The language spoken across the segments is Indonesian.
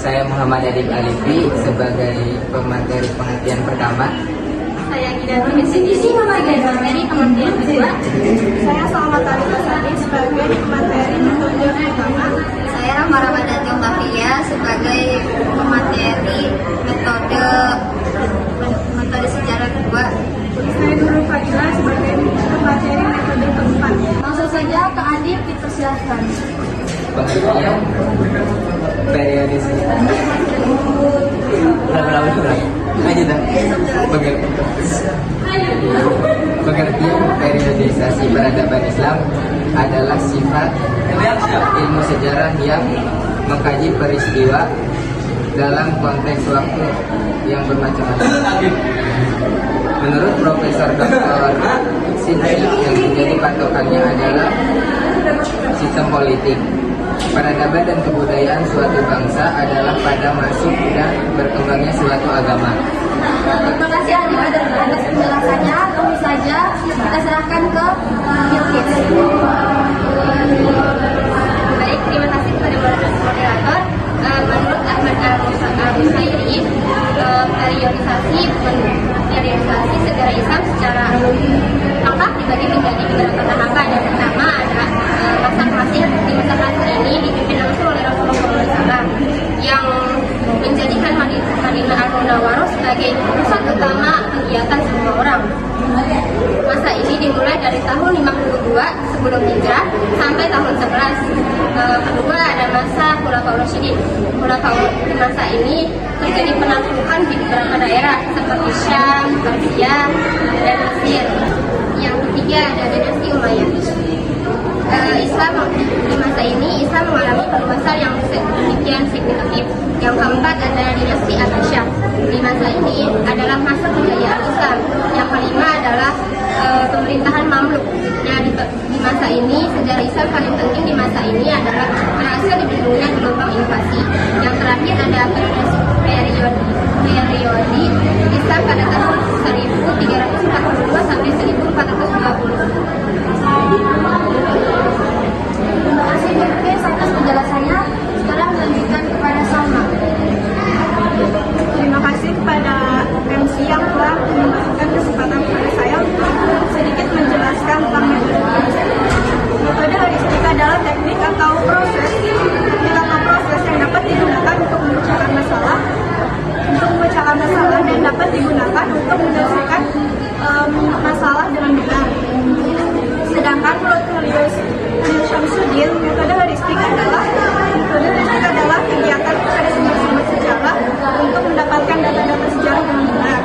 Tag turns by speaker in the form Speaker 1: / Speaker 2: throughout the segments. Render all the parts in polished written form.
Speaker 1: Saya Muhammad Adib Alifi sebagai pemateri pengertian pertama.
Speaker 2: Saya Gidano Mesidi sebagai pemateri pengertian kedua.
Speaker 3: Saya Salma Talita Sadi sebagai pemateri metode pertama.
Speaker 2: Saya Rahma Ramadhani Mafia sebagai pemateri metode sejarah kedua.
Speaker 3: Saya Nurul Fadila sebagai pemateri metode keempat.
Speaker 2: Langsung saja ke Adib dipersilahkan.
Speaker 1: Pengertian periodisasi. Pengertian periodisasi peradaban Islam adalah sifat ilmu sejarah yang mengkaji peristiwa dalam konteks waktu yang bermacam-macam. Menurut Profesor Dr. Sidney, yang menjadi patokannya adalah sistem politik. Peradaban dan kebudayaan suatu bangsa adalah pada masuk dan berkembangnya suatu agama.
Speaker 2: Terima kasih Adib atas penjelasannya. Langsung saja kita serahkan ke Bilkis. Baik, terima kasih kepada moderator. Menurut Ahmad Al-Musairi, periodisasi sejarah Islam secara lengkap dibagi menjadi beberapa tahapan. Yang pertama ada masa klasik. Di masa klasik ini dipimpin langsung oleh Rasulullah SAW yang menjadikan Madinah Al-Munawwarah sebagai pusat utama kegiatan semua orang. Masa ini dimulai dari tahun 52 sebelum hijrah sampai tahun 11. Kedua ada masa Khulafaur Rasyidin. Di masa ini terjadi penaklukan di beberapa daerah seperti Syam, Persia, dan Mesir. Yang ketiga ada dinasti Umayyah. Di masa ini Islam mengalami perluasan yang demikian signifikan. Yang keempat adalah dinasti Abbasiyah. Di masa ini adalah masa kejayaan Islam. Yang kelima adalah pemerintahan Mamluk. Nah, di masa ini sejarah Islam paling penting di masa ini adalah berhasil dibelungnya gelombang invasi. Yang terakhir ada periode Islam pada tahun 1342 sampai 1420. Terima kasih Bilkis atas penjelasannya. Sekarang melanjutkan kepada Salma.
Speaker 3: Terima kasih kepada MC yang telah memberikan kesempatan kepada saya untuk sedikit menjelaskan tentang metode heuristik. Metode heuristik adalah teknik atau proses yang dapat digunakan untuk memecahkan masalah dan dapat digunakan untuk menyelesaikan masalah dengan benar. Sedangkan menurut Khalil Syamsuddin, metode heuristik adalah kegiatan pada sumber-sumber sejarah untuk mendapatkan data-data sejarah dengan benar.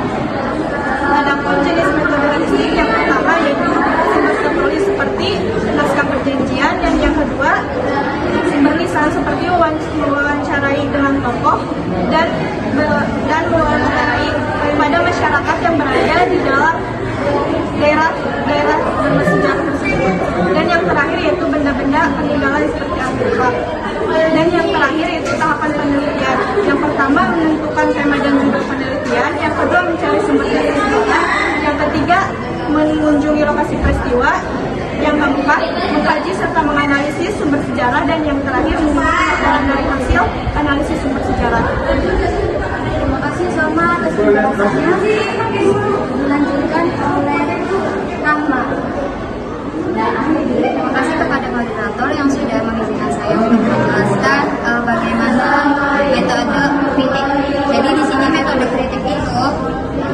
Speaker 3: Adapun jenis metode heuristik yang pertama yaitu sumber tertulis seperti naskah perjanjian, dan yang kedua sumber lisan seperti mewawancarai dengan tokoh dan mewawancarai pada masyarakat yang berada di dalam daerah bersejarah tersebut. Dan yang terakhir yaitu benda-benda peninggalan seperti artefak. Dan yang terakhir yaitu tahapan penelitian. Yang pertama menentukan tema dan judul penelitian. Yang kedua mencari sumber data sejarah. Yang ketiga mengunjungi lokasi peristiwa. Yang keempat mengkaji serta menganalisis sumber sejarah. Dan yang terakhir mengumpulkan dari hasil analisis sumber sejarah.
Speaker 2: Terima kasih Salma atas penjelasannya. Dilanjutkan oleh Rahma. Terima kasih kepada moderator yang sudah mengizinkan saya untuk menjelaskan bagaimana metode kritik. Jadi di sini metode kritik itu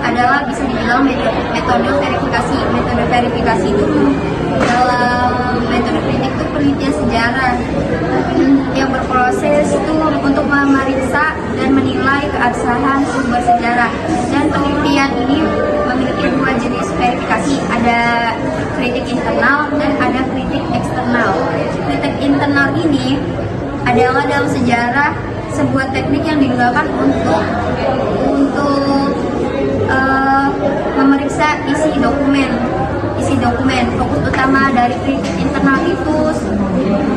Speaker 2: adalah bisa dibilang metode verifikasi. Metode verifikasi itu dalam metode kritik itu penelitian sejarah yang berproses itu untuk memeriksa dan menilai keabsahan sumber sejarah. Dan penelitian ini memiliki dua jenis verifikasi, ada kritik internal dan ada kritik eksternal. Kritik internal ini adalah dalam sejarah sebuah teknik yang digunakan untuk memeriksa isi dokumen. Fokus utama dari kritik internal itu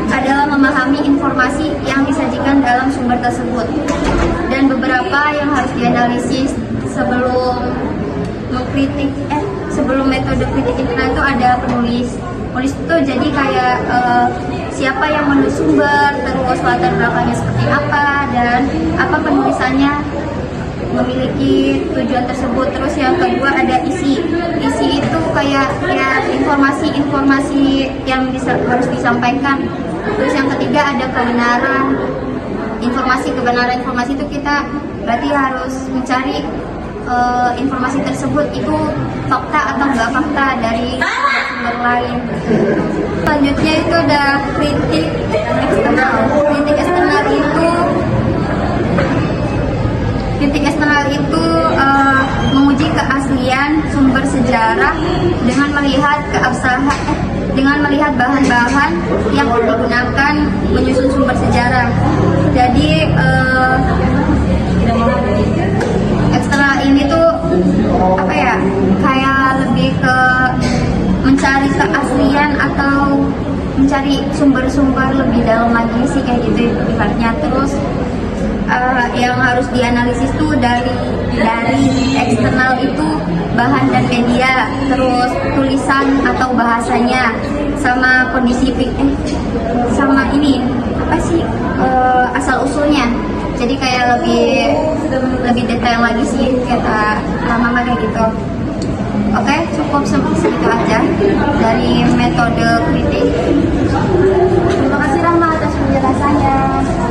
Speaker 2: adalah memahami informasi yang disajikan dalam sumber tersebut. Dan beberapa yang harus dianalisis sebelum metode kritik internal itu ada penulis. Penulis itu jadi kayak siapa yang menulis sumber, terus latar belakangnya seperti apa, dan apa penulisannya memiliki tujuan tersebut. Terus yang kedua ada isi itu kayak ya informasi yang harus disampaikan. Terus yang ketiga ada kebenaran informasi itu kita berarti harus mencari informasi tersebut itu fakta atau enggak fakta dari sumber lain. Selanjutnya itu ada kritik eksternal. Kritik eksternal itu menguji keaslian sumber sejarah dengan melihat bahan-bahan yang digunakan menyusun sumber sejarah. Jadi eksternal ini tuh apa ya, kayak lebih ke mencari keaslian atau mencari sumber-sumber lebih dalam lagi sih, kayak gitu ibaratnya. Terus yang harus dianalisis tuh dari eksternal itu bahan dan media, terus tulisan atau bahasanya, sama kondisi sama ini apa sih asal usulnya. Jadi kayak lebih detail lagi sih kata mama kayak gitu. Oke, cukup segitu aja dari metode kritik. Terima kasih Rama atas penjelasannya.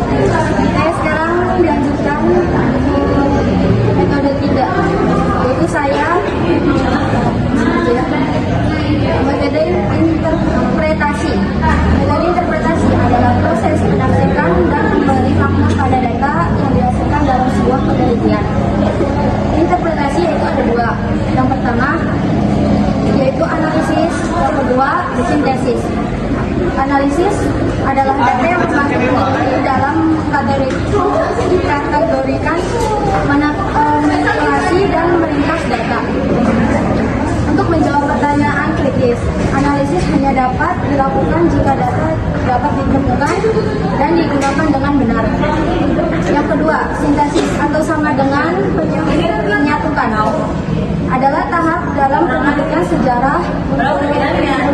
Speaker 2: Oke, sekarang dilanjutkan metode 3, yaitu saya metode interpretasi. Metode interpretasi adalah proses menafsirkan dan memberi makna pada data yang dihasilkan dalam sebuah penelitian. Interpretasi yaitu ada 2. Yang pertama yaitu analisis, yang kedua sintesis. Analisis adalah data yang masuk dalam dikategorikan, manipulasi dan meringkas data. Untuk menjawab pertanyaan kritis, analisis hanya dapat dilakukan jika data dapat ditemukan dan digunakan dengan benar. Yang kedua, sintesis atau sama dengan menyatukan, adalah tahap dalam penelitian sejarah untuk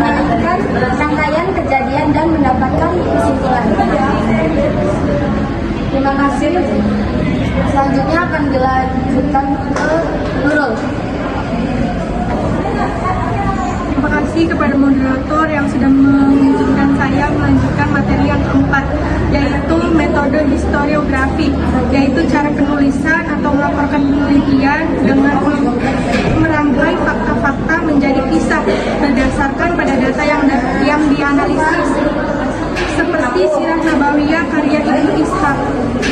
Speaker 2: menentukan rangkaian kejadian dan mendapatkan kesimpulan. Terima kasih. Selanjutnya akan dilanjutkan ke Nurul.
Speaker 3: Terima kasih kepada moderator yang sudah mengizinkan saya melanjutkan materi yang keempat, yaitu metode historiografi, yaitu cara penulisan atau melaporkan penelitian dengan merangkai fakta-fakta menjadi kisah berdasarkan pada data yang dianalisis. Seperti Sirah Nabawiyah karya Ibnu Ishaq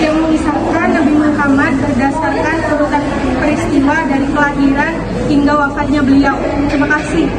Speaker 3: yang mengisahkan Nabi Muhammad berdasarkan urutan peristiwa dari kelahiran hingga wafatnya beliau. Terima kasih.